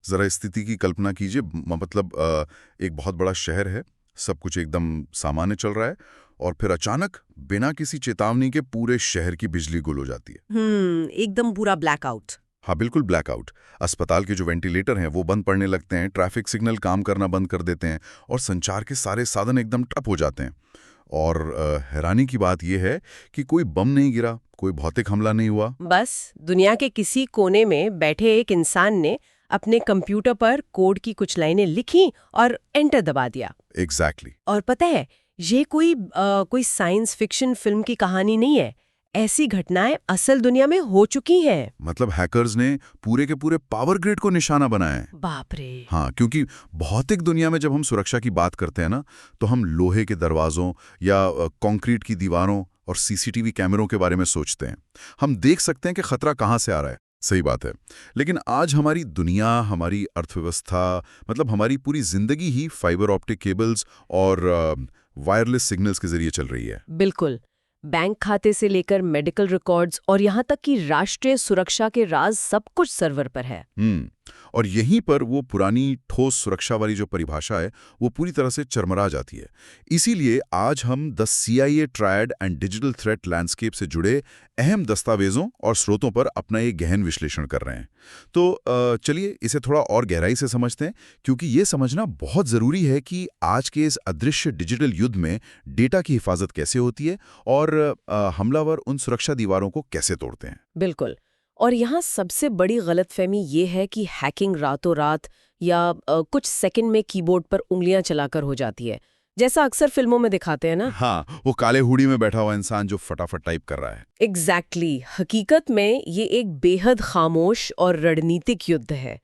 जरा स्थिति की कल्पना कीजिए, मतलब एक बहुत बड़ा शहर है, सब कुछ एकदम सामान्य चल रहा है, और फिर अचानक बिना किसी चेतावनी के पूरे शहर की बिजली गुल हो जाती है। एकदम पूरा ब्लैकआउट। हाँ, बिल्कुल ब्लैकआउट। अस्पताल के जो वेंटिलेटर हैं वो बंद पड़ने लगते हैं, ट्रैफिक सिग्नल काम करना बंद कर देते हैं, और संचार के सारे साधन एकदम ठप हो जाते हैं। और हैरानी की बात यह है कि कोई बम नहीं गिरा, कोई भौतिक हमला नहीं हुआ। बस दुनिया के किसी कोने में बैठे एक इंसान ने अपने कंप्यूटर पर कोड की कुछ लाइनें लिखी और एंटर दबा दिया। एग्जैक्टली। और पता है, ये कोई साइंस फिक्शन फिल्म की कहानी नहीं है। ऐसी घटनाएं असल दुनिया में हो चुकी हैं। मतलब हैकर्स ने पूरे के पूरे पावर ग्रिड को निशाना बनाया है। बाप रे। हाँ, क्योंकि भौतिक दुनिया में जब हम सुरक्षा की बात करते हैं ना, तो हम लोहे के दरवाजों या कंक्रीट की दीवारों और सीसीटीवी कैमरों के बारे में सोचते हैं। हम देख सकते हैं कि खतरा कहाँ से आ रहा है। सही बात है। लेकिन आज हमारी दुनिया, हमारी अर्थव्यवस्था, मतलब हमारी पूरी जिंदगी ही फाइबर ऑप्टिक केबल्स और वायरलेस सिग्नल्स के जरिए चल रही है। बिल्कुल। बैंक खाते से लेकर मेडिकल रिकॉर्ड्स और यहाँ तक कि राष्ट्रीय सुरक्षा के राज सब कुछ सर्वर पर है। और यहीं पर वो पुरानी ठोस सुरक्षा वाली जो परिभाषा है वो पूरी तरह से चरमरा जाती है। इसीलिए आज हम the CIA triad and digital threat landscape से जुड़े अहम दस्तावेजों और स्रोतों पर अपना एक गहन विश्लेषण कर रहे हैं। तो चलिए इसे थोड़ा और गहराई से समझते हैं, क्योंकि ये समझना बहुत ज़रूरी है कि आज के इस अदृश्य डिजिटल युद्ध में डेटा की हिफाजत कैसे होती है और हमलावर उन सुरक्षा दीवारों को कैसे तोड़ते हैं। बिल्कुल। और यहाँ सबसे बड़ी गलतफहमी ये है कि हैकिंग रातों रात या कुछ सेकंड में कीबोर्ड पर उंगलियां चलाकर हो जाती है, जैसा अक्सर फिल्मों में दिखाते हैं ना। हाँ, वो काले हुडी में बैठा हुआ इंसान जो फटाफट टाइप कर रहा है। एग्जैक्टली। हकीकत में ये एक बेहद खामोश और रणनीतिक युद्ध है।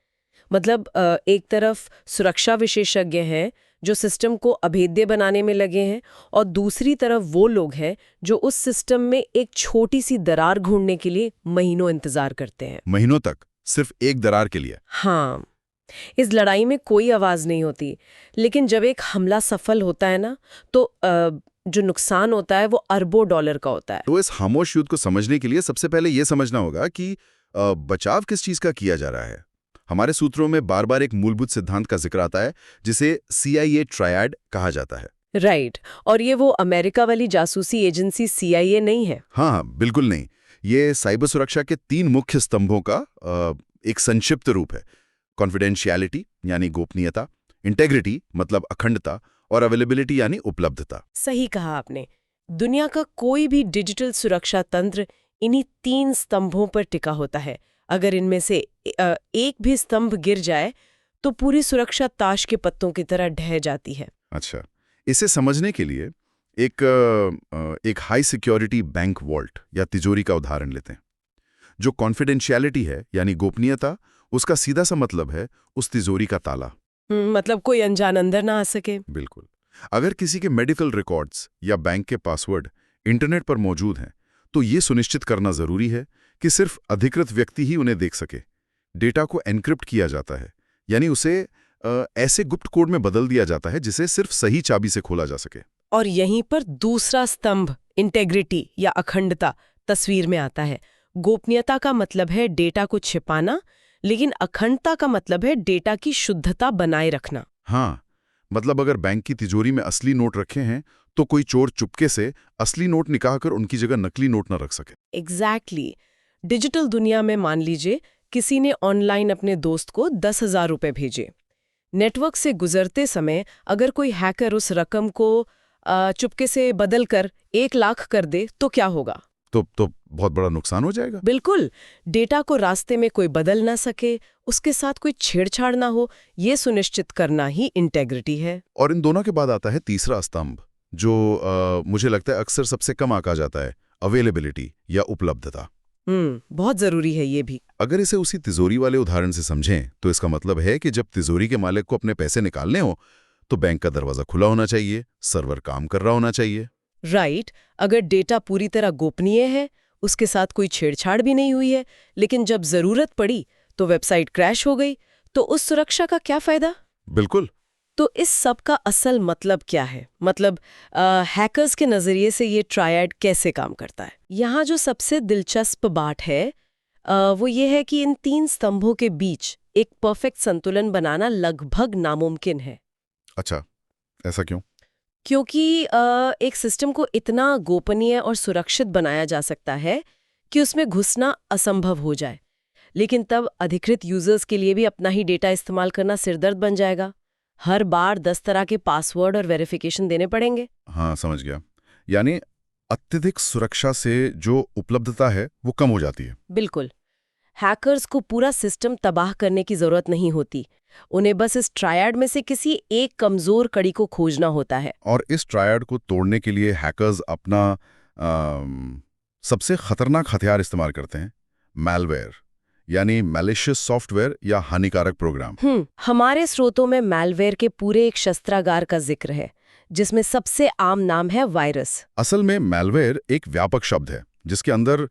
मतलब एक तरफ सुरक्षा विशेषज्ञ हैं जो सिस्टम को अभेद्य बनाने में लगे हैं, और दूसरी तरफ वो लोग हैं जो उस सिस्टम में एक छोटी सी दरार ढूंढने के लिए महीनों इंतजार करते हैं। महीनों तक सिर्फ एक दरार के लिए। हाँ, इस लड़ाई में कोई आवाज नहीं होती, लेकिन जब एक हमला सफल होता है ना, तो जो नुकसान होता है वो अरबों डॉलर का होता है। तो इस खामोश युद्ध को समझने के लिए सबसे पहले यह समझना होगा कि बचाव किस चीज का किया जा रहा है। हमारे सूत्रों में बार बार एक मूलभूत सिद्धांत का जिक्र आता है जिसे CIA ट्रायड कहा जाता है। राइट। और ये वो अमेरिका वाली जासूसी एजेंसी CIA नहीं है। हाँ, बिल्कुल नहीं। ये साइबर सुरक्षा के 3 मुख्य स्तंभों का एक संक्षिप्त रूप है। कॉन्फिडेंशियलिटी यानी गोपनीयता, इंटेग्रिटी मतलब अखंडता, और अवेलेबिलिटी यानी उपलब्धता। सही कहा आपने। दुनिया का कोई भी डिजिटल सुरक्षा तंत्र इन्हीं 3 स्तंभों पर टिका होता है। अगर इनमें से एक भी स्तंभ गिर जाए तो पूरी सुरक्षा ताश के पत्तों की तरह ढह जाती है। अच्छा, इसे समझने के लिए एक हाई सिक्योरिटी बैंक वॉल्ट या तिजोरी का उदाहरण लेते हैं। जो कॉन्फिडेंशियलिटी है यानी गोपनीयता, उसका सीधा सा मतलब है उस तिजोरी का ताला। मतलब कोई अनजान अंदर ना आ सके। बिल्कुल। अगर किसी के मेडिकल रिकॉर्ड्स या बैंक के पासवर्ड इंटरनेट पर मौजूद हैं, तो ये सुनिश्चित करना जरूरी है कि सिर्फ अधिकृत व्यक्ति ही उन्हें देख सके। डेटा को एन्क्रिप्ट किया जाता है, यानी उसे ऐसे गुप्त कोड में बदल दिया जाता है जिसे सिर्फ सही चाबी से खोला जा सके। और यहीं पर दूसरा स्तंभ इंटेग्रिटी या अखंडता तस्वीर में आता है। गोपनीयता का मतलब है डेटा को छिपाना, लेकिन अखंडता का मतलब है डेटा की शुद्धता बनाए रखना। हाँ, मतलब अगर बैंक की तिजोरी में असली नोट रखे हैं तो कोई चोर चुपके से असली नोट निकालकर उनकी जगह नकली नोट न रख सके। एग्जैक्टली। डिजिटल दुनिया में मान लीजिए किसी ने ऑनलाइन अपने दोस्त को 10,000 रुपए भेजे। नेटवर्क से गुजरते समय अगर कोई हैकर उस रकम को चुपके से बदलकर 1 लाख कर दे तो क्या होगा? तो बहुत बड़ा नुकसान हो जाएगा। बिल्कुल। डेटा को रास्ते में कोई बदल ना सके, उसके साथ कोई छेड़छाड़ ना हो, ये सुनिश्चित करना ही इंटेग्रिटी है। और इन दोनों के बाद आता है तीसरा स्तंभ, जो मुझे लगता है अक्सर सबसे कम आंका जाता है, अवेलेबिलिटी या उपलब्धता। बहुत जरूरी है ये भी। अगर इसे उसी तिजोरी वाले उदाहरण से समझें तो इसका मतलब है कि जब तिजोरी के मालिक को अपने पैसे निकालने हो तो बैंक का दरवाजा खुला होना चाहिए, सर्वर काम कर रहा होना चाहिए। राइट। अगर डेटा पूरी तरह गोपनीय है, उसके साथ कोई छेड़छाड़ भी नहीं हुई है, लेकिन जब जरूरत पड़ी तो वेबसाइट क्रैश हो गई, तो उस सुरक्षा का क्या फायदा? बिल्कुल। तो इस सब का असल मतलब क्या है? मतलब हैकर्स के नजरिए से ये ट्रायड कैसे काम करता है? यहाँ जो सबसे दिलचस्प बात है वो ये है कि इन 3 स्तंभों के बीच एक परफेक्ट संतुलन बनाना लगभग नामुमकिन है। अच्छा, ऐसा क्यों? क्योंकि एक सिस्टम को इतना गोपनीय और सुरक्षित बनाया जा सकता है कि उसमें घुसना असंभव हो जाए, लेकिन तब अधिकृत यूजर्स के लिए भी अपना ही डेटा इस्तेमाल करना सिरदर्द बन जाएगा। हर बार 10 तरह के पासवर्ड और वेरिफिकेशन देने पड़ेंगे। हाँ, समझ गया। यानी अत्यधिक सुरक्षा से जो उपलब्धता है वो कम हो जाती है। बिल्कुल। हैकर्स को पूरा सिस्टम तबाह करने की जरूरत नहीं होती, उन्हें बस इस ट्रायड में से किसी एक कमजोर कड़ी को खोजना होता है। और इस ट्रायड को तोड़ने के लिए हैकर्स अपना सबसे खतरनाक हथियार इस्तेमाल करते हैं, मैलवेयर, यानी मैलिशियस सॉफ्टवेयर या हानिकारक प्रोग्राम। हमारे स्रोतों में मैलवेयर के पूरे एक शस्त्रागार का जिक्र है, जिसमें सबसे आम नाम है वायरस। असल में मैलवेयर एक व्यापक शब्द है जिसके अंदर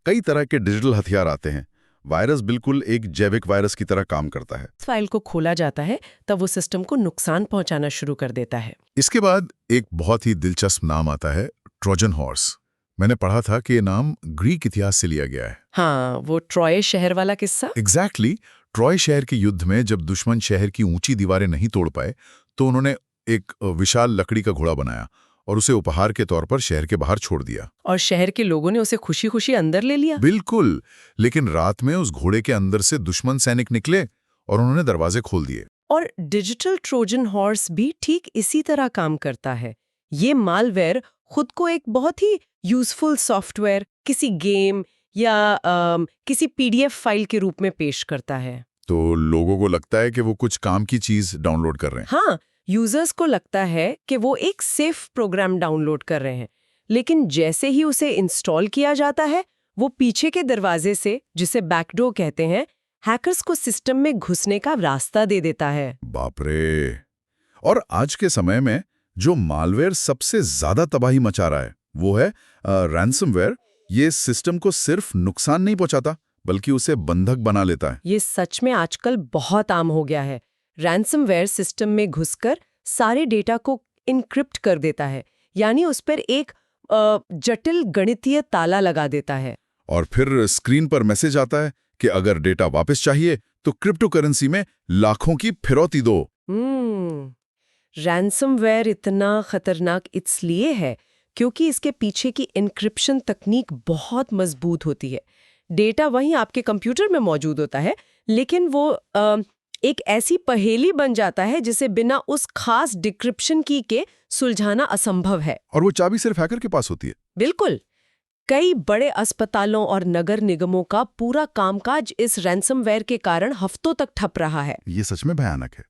कई तरह के डिजिटल हथियार आते हैं। वायरस बिल्कुल एक जैविक वायरस की तरह काम करता है। फाइल को खोला जाता है तब वो सिस्टम को नुकसान पहुंचाना शुरू कर देता है। इसके बाद एक बहुत ही दिलचस्प नाम आता है, ट्रोजन हॉर्स। मैंने पढ़ा था कि ये नाम ग्रीक इतिहास से लिया गया है। हाँ, वो ट्रॉय शहर वाला किस्सा। एग्जैक्टली। ट्रॉय शहर के युद्ध में जब दुश्मन शहर की ऊंची दीवारें नहीं तोड़ पाए तो उन्होंने एक विशाल लकड़ी का घोड़ा बनाया और उसे उपहार के तौर पर शहर के बाहर छोड़ दिया। और शहर के लोगों ने उसे खुशी खुशी अंदर ले लिया। बिल्कुल। लेकिन रात में उस घोड़े के अंदर से दुश्मन सैनिक निकले और उन्होंने दरवाजे खोल दिए। और डिजिटल ट्रोजन हॉर्स भी ठीक इसी तरह काम करता है। ये मालवेयर खुद को एक बहुत ही यूजफुल सॉफ्टवेयर किसी गेम या किसी पीडीएफ फाइल के रूप में पेश करता है। तो लोगों को लगता है कि वो कुछ काम की चीज डाउनलोड कर रहे हैं। हाँ, यूजर्स को लगता है कि वो एक सेफ प्रोग्राम डाउनलोड कर रहे हैं, लेकिन जैसे ही उसे इंस्टॉल किया जाता है, वो पीछे के दरवाजे से, जिसे बैकडोर कहते हैं, हैकर्स को सिस्टम में घुसने का रास्ता दे देता है। बाप रे। और आज के समय में जो मालवेयर सबसे ज्यादा तबाही मचा रहा है वो है रैंसमवेयर। ये सिस्टम को सिर्फ नुकसान नहीं पहुंचाता बल्कि उसे बंधक बना लेता है। ये सच में आजकल बहुत आम हो गया है। रैंसमवेयर सिस्टम में घुसकर सारे डेटा को इनक्रिप्ट कर देता है, यानी उस पर एक जटिल गणितीय ताला लगा देता है। और फिर स्क्रीन पर मैसेज आता है कि अगर डेटा वापस चाहिए तो क्रिप्टो करेंसी में लाखों की फिरौती दो। रैंसमवेयर इतना खतरनाक इसलिए है क्योंकि इसके पीछे की एन्क्रिप्शन तकनीक बहुत मजबूत होती है। डेटा वहीं आपके कंप्यूटर में मौजूद होता है, लेकिन वो एक ऐसी पहेली बन जाता है जिसे बिना उस खास डिक्रिप्शन की के सुलझाना असंभव है। और वो चाबी सिर्फ हैकर के पास होती है। बिल्कुल। कई बड़े अस्पतालों और नगर निगमों का पूरा कामकाज इस रैंसमवेयर के कारण हफ्तों तक ठप रहा है। ये सच में भयानक है।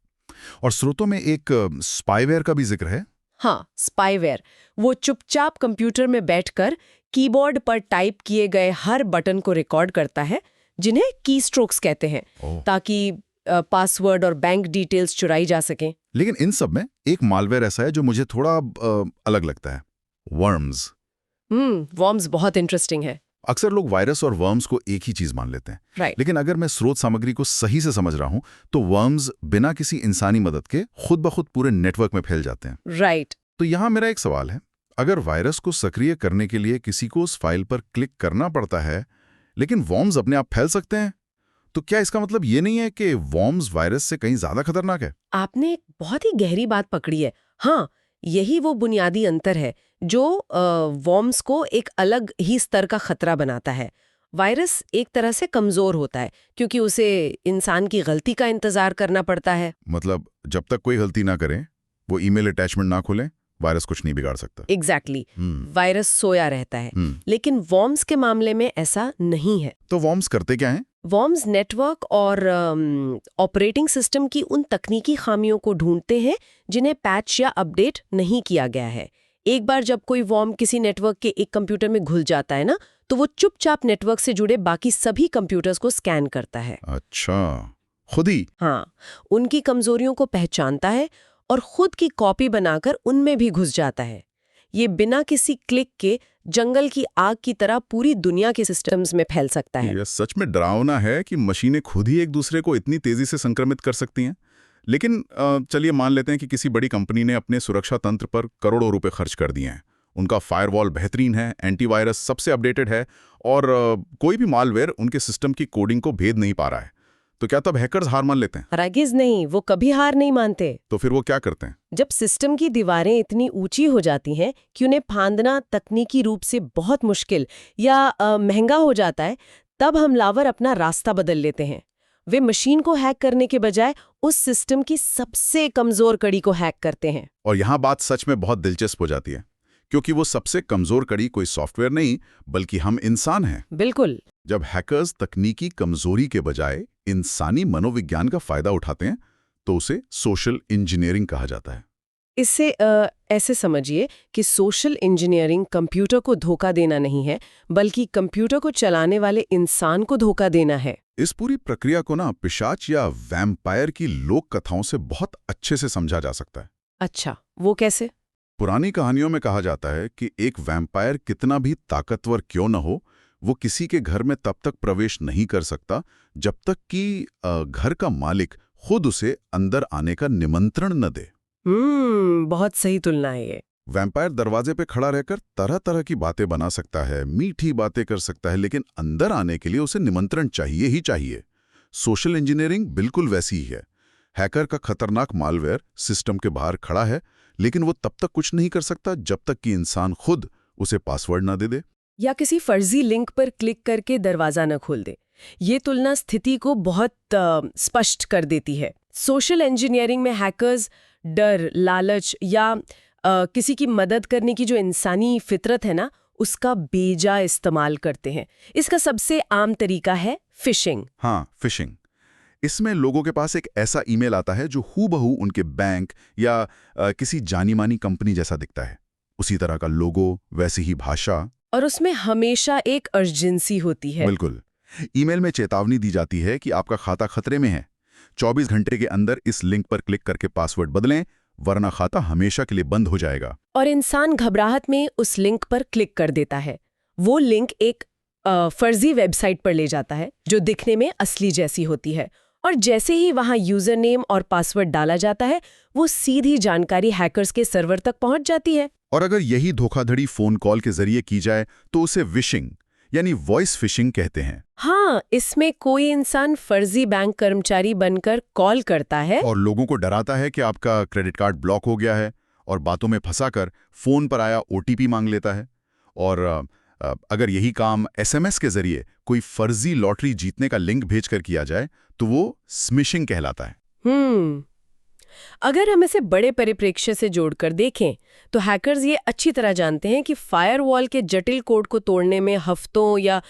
और स्रोतों में एक स्पाईवेयर का भी जिक्र है। हाँ, स्पाईवेयर वो चुपचाप कंप्यूटर में बैठकर कीबोर्ड पर टाइप किए गए हर बटन को रिकॉर्ड करता है, जिन्हें कीस्ट्रोक्स कहते हैं, ताकि पासवर्ड और बैंक डिटेल्स चुराई जा सकें। लेकिन इन सब में एक मालवेयर ऐसा है जो मुझे थोड़ा अलग लगता है, वर्म्स। वर्म्स बहुत इंटरेस्टिंग है। अक्सर लोग वायरस और वर्म्स को एक ही चीज मान लेते हैं। राइट। लेकिन अगर मैं स्रोत सामग्री को सही से समझ रहा हूं तो वर्म्स बिना किसी इंसानी मदद के खुद ब खुद पूरे नेटवर्क में फैल जाते हैं। राइट। तो यहां मेरा एक सवाल है, अगर वायरस को सक्रिय करने के लिए किसी को उस फाइल पर क्लिक करना पड़ता है लेकिन वर्म्स अपने आप फैल सकते हैं, तो क्या इसका मतलब ये नहीं है कि वर्म्स वायरस से कहीं ज्यादा खतरनाक है? आपने एक बहुत ही गहरी बात पकड़ी है। हाँ, यही वो बुनियादी अंतर है जो वर्म्स को एक अलग ही स्तर का खतरा बनाता है। वायरस एक तरह से कमजोर होता है क्योंकि उसे इंसान की गलती का इंतजार करना पड़ता है। मतलब जब तक कोई गलती ना करें, वो ईमेल अटैचमेंट ना खोलें, वायरस कुछ नहीं बिगाड़ सकता। एग्जैक्टली। वायरस सोया रहता है। लेकिन वर्म्स के मामले में ऐसा नहीं है। तो वर्म्स करते क्या हैं? वर्म्स नेटवर्क और ऑपरेटिंग सिस्टम की उन तकनीकी खामियों को ढूंढते हैं जिन्हें पैच या अपडेट नहीं किया गया है। एक बार जब कोई वर्म किसी नेटवर्क के एक कंप्यूटर में घुल जाता है ना, तो वो चुपचाप नेटवर्क से जुड़े बाकी सभी कंप्यूटर्स को स्कैन करता है। अच्छा, खुद ही? हाँ, उनकी कमजोरियों को पहचानता है और खुद की कॉपी बनाकर उनमें भी घुस जाता है। ये बिना किसी क्लिक के जंगल की आग की तरह पूरी दुनिया के सिस्टम्स में फैल सकता है। यह सच में डरावना है कि मशीनें खुद ही एक दूसरे को इतनी तेजी से संक्रमित कर सकती हैं। लेकिन चलिए मान लेते हैं कि किसी बड़ी कंपनी ने अपने सुरक्षा तंत्र पर करोड़ों रुपए खर्च कर दिए हैं। उनका फायरवॉल बेहतरीन है, एंटीवायरस सबसे अपडेटेड है और कोई भी मालवेयर उनके सिस्टम की कोडिंग को भेद नहीं पा रहा है। तो क्या तब हैकर्स हार मान लेते हैं? हरगिज़ नहीं, वो कभी हार नहीं मानते। तो फिर वो क्या करते हैं? जब सिस्टम की दीवारें इतनी ऊंची हो जाती हैं कि उन्हें फांदना तकनीकी रूप से बहुत मुश्किल या महंगा हो जाता है, तब हमलावर अपना रास्ता बदल लेते हैं। वे मशीन को हैक करने के बजाय उस सिस्टम की सबसे कमजोर कड़ी को हैक करते हैं। और यहाँ बात सच में बहुत दिलचस्प हो जाती है, क्योंकि वो सबसे कमजोर कड़ी कोई सॉफ्टवेयर नहीं बल्कि हम इंसान हैं। बिल्कुल। जब हैकर्स तकनीकी कमजोरी के बजाय इंसानी मनोविज्ञान का फायदा उठाते हैं तो उसे सोशल इंजीनियरिंग कहा जाता है। इससे ऐसे समझिए कि सोशल इंजीनियरिंग कंप्यूटर को धोखा देना नहीं है, बल्कि कंप्यूटर को चलाने वाले इंसान को धोखा देना है। इस पूरी प्रक्रिया को ना पिशाच या वैम्पायर की लोक कथाओं से बहुत अच्छे से समझा जा सकता है। अच्छा, वो कैसे? पुरानी कहानियों में कहा जाता है कि एक वैम्पायर कितना भी ताकतवर क्यों न हो, वो किसी के घर में तब तक प्रवेश नहीं कर सकता जब तक कि घर का मालिक खुद उसे अंदर आने का निमंत्रण न दे। बहुत सही तुलना है ये। वैम्पायर दरवाजे पे खड़ा रहकर तरह तरह की बातें बना सकता है, मीठी बातें कर सकता है, लेकिन अंदर आने के लिए उसे निमंत्रण चाहिए ही चाहिए। सोशल इंजीनियरिंग बिल्कुल वैसी ही है। हैकर का खतरनाक मालवेयर सिस्टम के बाहर खड़ा है, लेकिन वो तब तक कुछ नहीं कर सकता जब तक कि इंसान खुद उसे पासवर्ड ना दे दे या किसी फर्जी लिंक पर क्लिक करके दरवाजा न खोल दे। ये तुलना स्थिति को बहुत स्पष्ट कर देती है। सोशल इंजीनियरिंग में हैकर्स डर, लालच या किसी की मदद करने की जो इंसानी फितरत है ना, उसका बेजा इस्तेमाल करते हैं। इसका सबसे आम तरीका है फिशिंग। हाँ, फिशिंग। इसमें लोगों के पास एक ऐसा ईमेल आता है जो हूबहू उनके बैंक या किसी जानी मानी कंपनी जैसा दिखता है। उसी तरह का लोगो, वैसी ही भाषा, और उसमें हमेशा एक अर्जेंसी होती है। बिल्कुल। ईमेल में चेतावनी दी जाती है कि आपका खाता खतरे में है। 24 घंटे के अंदर इस लिंक पर क्लिक करके पासवर्ड बदलें, वरना खाता हमेशा के लिए बंद हो जाएगा। और इंसान घबराहट में उस लिंक पर क्लिक कर देता है। वो लिंक एक फर्जी वेबसाइट पर ले जाता है जो दिखने में असली जैसी होती है, और जैसे ही वहां यूजर नेम और पासवर्ड डाला जाता है, वो सीधी जानकारी हैकर्स के सर्वर तक पहुंच जाती है। और अगर यही धोखाधड़ी फोन कॉल के जरिए की जाए तो उसे विशिंग यानी वॉइस फिशिंग कहते हैं। हाँ, इसमें कोई इंसान फर्जी बैंक कर्मचारी बनकर कॉल करता है और लोगों को डराता है कि आपका क्रेडिट कार्ड ब्लॉक हो गया है, और बातों में फंसाकर फोन पर आया ओटीपी मांग लेता है। और अगर यही काम एसएमएस के जरिए कोई फर्जी लॉटरी जीतने का लिंक भेजकर किया जाए तो वो स्मिशिंग कहलाता है। अगर हम इसे बड़े परिप्रेक्ष्य से जोड़कर देखें तो हैकर्स ये अच्छी तरह जानते हैं कि फायरवॉल के जटिल कोड को तोड़ने में हफ्तों या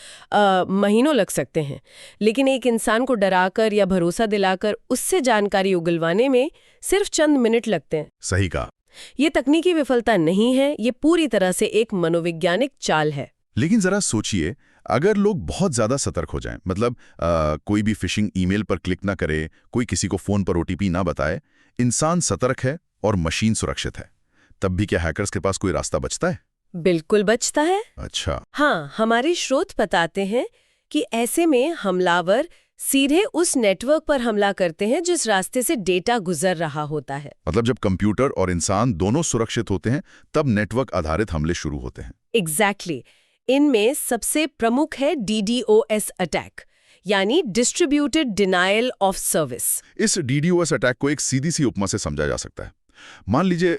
महीनों लग सकते हैं, लेकिन एक इंसान को डराकर या भरोसा दिलाकर उससे जानकारी उगलवाने में सिर्फ चंद मिनट लगते हैं। सही कहा। ये तकनीकी विफलता नहीं है, ये पूरी तरह से एक मनोवैज्ञानिक चाल है। लेकिन जरा सोचिए, अगर लोग बहुत ज्यादा सतर्क हो जाएं, मतलब कोई भी फिशिंग ईमेल पर क्लिक ना करे, कोई किसी को फोन पर ओटीपी ना बताए, इंसान सतर्क है और मशीन सुरक्षित है, तब भी क्या हैकर्स के पास कोई रास्ता बचता है? बिल्कुल बचता है। अच्छा। हाँ, हमारे स्रोत बताते हैं कि ऐसे में हमलावर सीधे उस नेटवर्क पर हमला करते हैं जिस रास्ते से डेटा गुजर रहा होता है। मतलब जब कंप्यूटर और इंसान दोनों सुरक्षित होते हैं तब नेटवर्क आधारित हमले शुरू होते हैं। एग्जैक्टली। इनमें सबसे प्रमुख है DDoS अटैक, यानी डिस्ट्रीब्यूटेड डिनायल ऑफ सर्विस। इस DDoS अटैक को एक सीधी सी उपमा से समझा जा सकता है। मान लीजिए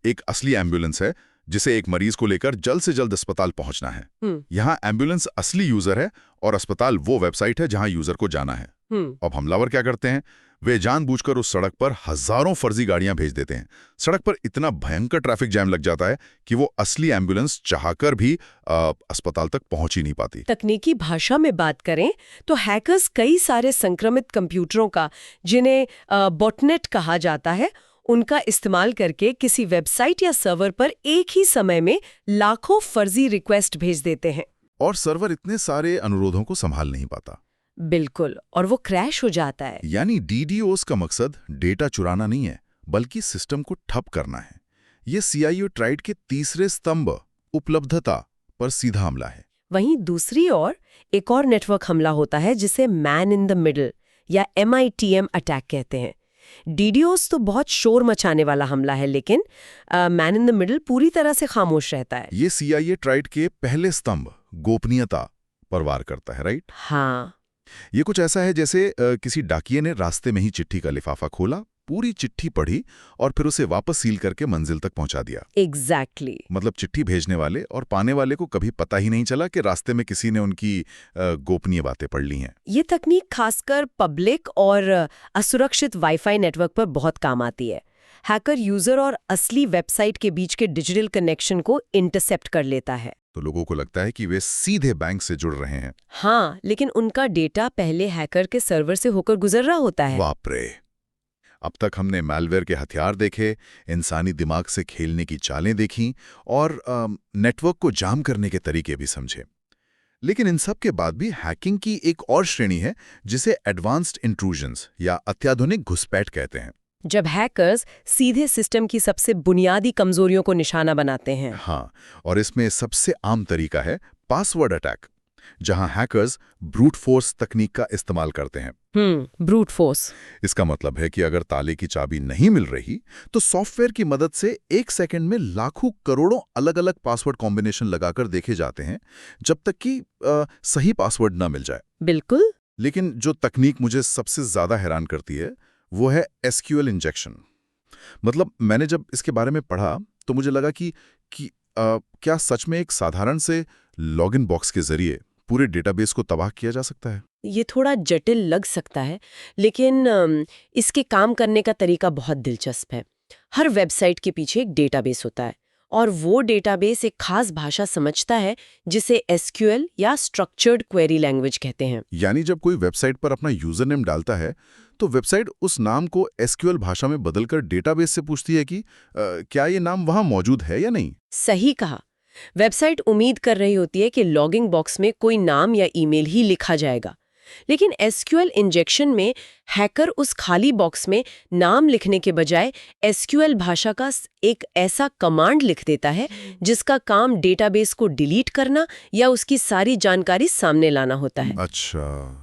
एक असली एम्बुलेंस है जिसे एक मरीज को लेकर जल्द से जल्द अस्पताल पहुंचना है। यहाँ एम्बुलेंस असली यूजर है और अस्पताल वो वेबसाइट है जहां यूजर को जाना है। अब हमलावर क्या करते हैं? वे जानबूझकर उस सड़क पर हजारों फर्जी गाड़ियां भेज देते हैं। सड़क पर इतना भयंकर ट्रैफिक जैम लग जाता है कि वो असली एम्बुलेंस चाहकर भी अस्पताल तक पहुंच ही नहीं पाती। तकनीकी भाषा में बात करें तो हैकर्स कई सारे संक्रमित कंप्यूटरों का, जिन्हें बॉटनेट कहा जाता है, उनका इस्तेमाल करके किसी वेबसाइट या सर्वर पर एक ही समय में लाखों फर्जी रिक्वेस्ट भेज देते हैं। और सर्वर इतने सारे अनुरोधों को संभाल नहीं पाता। बिल्कुल, और वो क्रैश हो जाता है। यानी DDoS का मकसद डेटा चुराना नहीं है, बल्कि सिस्टम को ठप करना है। ये CIO ट्राइड के तीसरे स्तंभ उपलब्धता पर सीधा हमला है। वहीं दूसरी ओर एक और नेटवर्क हमला होता है जिसे मैन इन द मिडल या MITM अटैक कहते हैं। DDoS तो बहुत शोर मचाने वाला हमला है, लेकिन मैन इन द मिडल पूरी तरह से खामोश रहता है। ये CIA ट्राइड के पहले स्तंभ गोपनीयता पर वार करता है, राइट? हाँ, ये कुछ ऐसा है जैसे किसी डाकिये ने रास्ते में ही चिट्ठी का लिफाफा खोला, पूरी चिट्ठी पढ़ी और फिर उसे वापस सील करके मंजिल तक पहुंचा दिया। एग्जैक्टली मतलब चिट्ठी भेजने वाले और पाने वाले को कभी पता ही नहीं चला कि रास्ते में किसी ने उनकी गोपनीय बातें पढ़ ली हैं। ये तकनीक खासकर पब्लिक और असुरक्षित वाईफाई नेटवर्क पर बहुत काम आती है। हैकर यूजर और असली वेबसाइट के बीच के डिजिटल कनेक्शन को इंटरसेप्ट कर लेता है। तो लोगों को लगता है कि वे सीधे बैंक से जुड़ रहे हैं। हाँ, लेकिन उनका डेटा पहले हैकर के सर्वर से होकर गुजर रहा होता है। बाप रे! अब तक हमने मैलवेयर के हथियार देखे, इंसानी दिमाग से खेलने की चालें देखीं और नेटवर्क को जाम करने के तरीके भी समझे। लेकिन इन सब के बाद भी हैकिंग की एक और श्रेणी है जिसे एडवांस्ड इंट्रूजन्स या अत्याधुनिक घुसपैठ कहते हैं। जब हैकर्स सीधे सिस्टम की सबसे बुनियादी कमजोरियों को निशाना बनाते हैं। हाँ, और इसमें सबसे आम तरीका है पासवर्ड अटैक, जहां हैकर्स ब्रूट फोर्स तकनीक का इस्तेमाल करते हैं। Brute force. इसका मतलब है कि अगर ताले की चाबी नहीं मिल रही तो सॉफ्टवेयर की मदद से 1 सेकंड में लाखों करोड़ों अलग-अलग पासवर्ड कॉम्बिनेशन लगाकर देखे जाते हैं, जब तक कि सही पासवर्ड ना मिल जाए। बिल्कुल। लेकिन जो तकनीक मुझे सबसे ज्यादा हैरान करती है वो है एसक्यूएल इंजेक्शन। मतलब मैंने जब इसके बारे में पढ़ा तो मुझे लगा कि क्या सच में एक साधारण से लॉगिन बॉक्स के जरिए पूरे डेटाबेस को तबाह किया जा सकता है? ये थोड़ा जटिल लग सकता है, लेकिन इसके काम करने का तरीका बहुत दिलचस्प है। हर वेबसाइट के पीछे एक डेटाबेस होता है और वो डेटाबेस एक खास भाषा समझता है जिसे एसक्यूएल या स्ट्रक्चर्ड क्वेरी लैंग्वेज कहते हैं। यानी जब कोई वेबसाइट पर अपना यूजर नेम डालता है तो वेबसाइट उस नाम को एसक्यूएल भाषा में बदलकर डेटाबेस से पूछती है कि क्या ये नाम वहां मौजूद है या नहीं। सही कहा। वेबसाइट उम्मीद कर रही होती है कि लॉगिंग बॉक्स में कोई नाम या ईमेल ही लिखा जाएगा, लेकिन एसक्यूएल इंजेक्शन में हैकर उस खाली बॉक्स में नाम लिखने के बजाय एसक्यूएल भाषा का एक ऐसा कमांड लिख देता है जिसका काम डेटाबेस को डिलीट करना या उसकी सारी जानकारी सामने लाना होता है। अच्छा,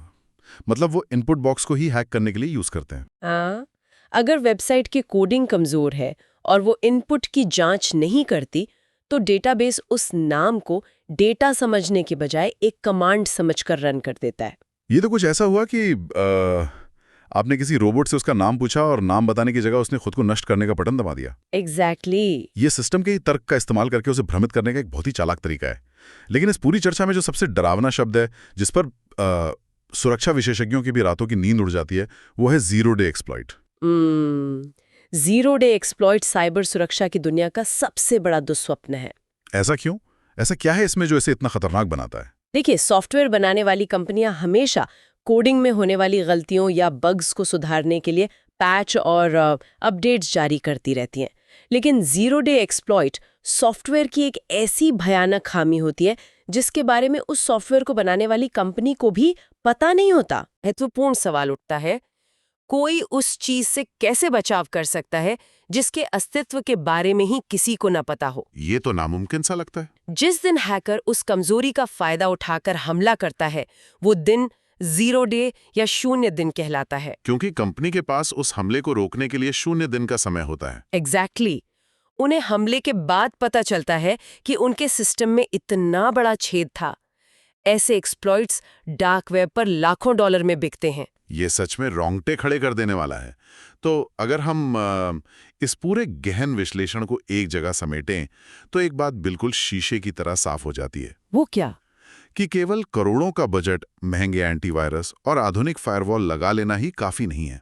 मतलब वो इनपुट बॉक्स को ही हैक करने के लिए यूज करते हैं। हाँ, अगर वेबसाइट की कोडिंग कमजोर है और वो इनपुट की जांच नहीं करती तो डेटाबेस उस नाम को डेटा समझने के बजाय एक कमांड समझकर रन कर देता है। ये तो कुछ ऐसा हुआ कि आपने किसी रोबोट से उसका नाम पूछा और नाम बताने की जगह उसने खुद को नष्ट करने का बटन दबा दिया। एग्जैक्टली। ये सिस्टम के तर्क का इस्तेमाल करके उसे भ्रमित करने का एक बहुत ही चालाक तरीका है। लेकिन इस पूरी चर्चा में जो सबसे डरावना शब्द है जिस पर सुरक्षा विशेषज्ञों की भी रातों की नींद उड़ जाती है वो है zero day exploit. Zero day exploit cyber सुरक्षा की दुनिया का सबसे बड़ा दुस्वप्न है। ऐसा क्यों? ऐसा क्या है इसमें जो इसे इतना खतरनाक बनाता है? देखिए, सॉफ्टवेयर बनाने वाली कंपनियां हमेशा कोडिंग में होने वाली गलतियों या बग्स को सुधारने के लिए पैच और अपडेट्स जारी करती रहती हैं। लेकिन जीरो डे एक्सप्लॉइट सॉफ्टवेयर की एक ऐसी भयानक खामी होती है जिसके बारे में उस सॉफ्टवेयर को बनाने वाली कंपनी को भी पता नहीं होता। महत्वपूर्ण सवाल उठता है, कोई उस चीज से कैसे बचाव कर सकता है जिसके अस्तित्व के बारे में ही किसी को न पता हो? ये तो नामुमकिन सा लगता है। जिस दिन हैकर उस कमजोरी का फायदा उठाकर हमला करता है वो दिन जीरो डे या 0 दिन कहलाता है, क्योंकि कंपनी के पास उस हमले को रोकने के लिए 0 दिन का समय होता है। एग्जैक्टली। उन्हें हमले के बाद पता चलता है कि उनके सिस्टम में इतना बड़ा छेद था। ऐसे एक्सप्लॉइट्स डार्क वेब पर लाखों डॉलर में बिकते हैं। ये सच में रोंगटे खड़े कर देने वाला है। तो अगर हम इस पूरे गहन विश्लेषण को एक जगह समेटें तो एक बात बिल्कुल शीशे की तरह साफ हो जाती है। वो क्या? कि केवल करोड़ों का बजट, महंगे एंटीवायरस और आधुनिक फायरवॉल लगा लेना ही काफी नहीं है।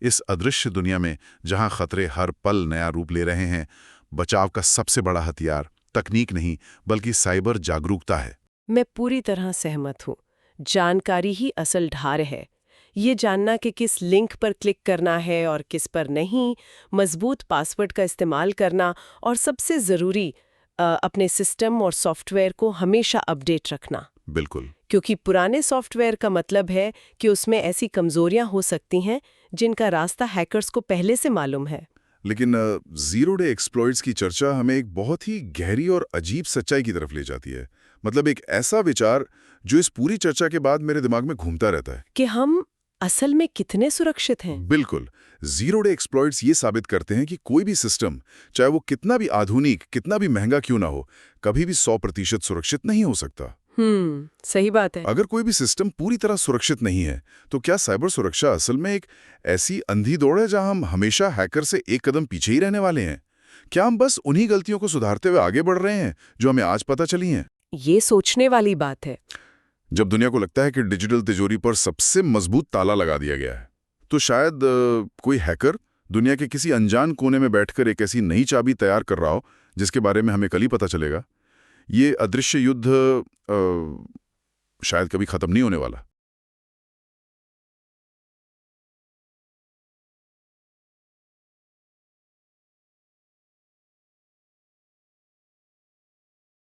इस अदृश्य दुनिया में जहां खतरे हर पल नया रूप ले रहे हैं, बचाव का सबसे बड़ा हथियार तकनीक नहीं बल्कि साइबर जागरूकता है। मैं पूरी तरह सहमत हूँ। जानकारी ही असल ढाल है। ये जानना कि किस लिंक पर क्लिक करना है और किस पर नहीं, मजबूत पासवर्ड का इस्तेमाल करना और सबसे ज़रूरी अपने सिस्टम और सॉफ्टवेयर को हमेशा अपडेट रखना। बिल्कुल, क्योंकि पुराने सॉफ्टवेयर का मतलब है कि उसमें ऐसी कमजोरियां हो सकती हैं जिनका रास्ता हैकर्स को पहले से मालूम है। लेकिन जीरो डे एक्सप्लॉइट्स की चर्चा हमें एक बहुत ही गहरी और अजीब सच्चाई की तरफ ले जाती है। मतलब एक ऐसा विचार जो इस पूरी चर्चा के बाद मेरे दिमाग में घूमता रहता है कि हम असल में कितने सुरक्षित हैं। बिल्कुल, जीरो डे एक्सप्लॉइट्स ये साबित करते हैं कि कोई भी सिस्टम, चाहे वो कितना भी आधुनिक, कितना भी महंगा क्यों ना हो, कभी भी 100% सुरक्षित नहीं हो सकता। सही बात है। अगर कोई भी सिस्टम पूरी तरह सुरक्षित नहीं है, तो क्या साइबर सुरक्षा असल में एक ऐसी अंधी दौड़ है जहां हम हमेशा हैकर से एक कदम पीछे ही रहने वाले हैं? क्या हम बस उन्हीं गलतियों को सुधारते हुए आगे बढ़ रहे हैं जो हमें आज पता चली हैं? ये सोचने वाली बात है। जब दुनिया को लगता है कि डिजिटल तिजोरी पर सबसे मजबूत ताला लगा दिया गया है, तो शायद कोई हैकर दुनिया के किसी अनजान कोने में बैठकर एक ऐसी नई चाबी तैयार कर रहा हो जिसके बारे में हमें कल ही पता चलेगा। ये अदृश्य युद्ध शायद कभी खत्म नहीं होने वाला।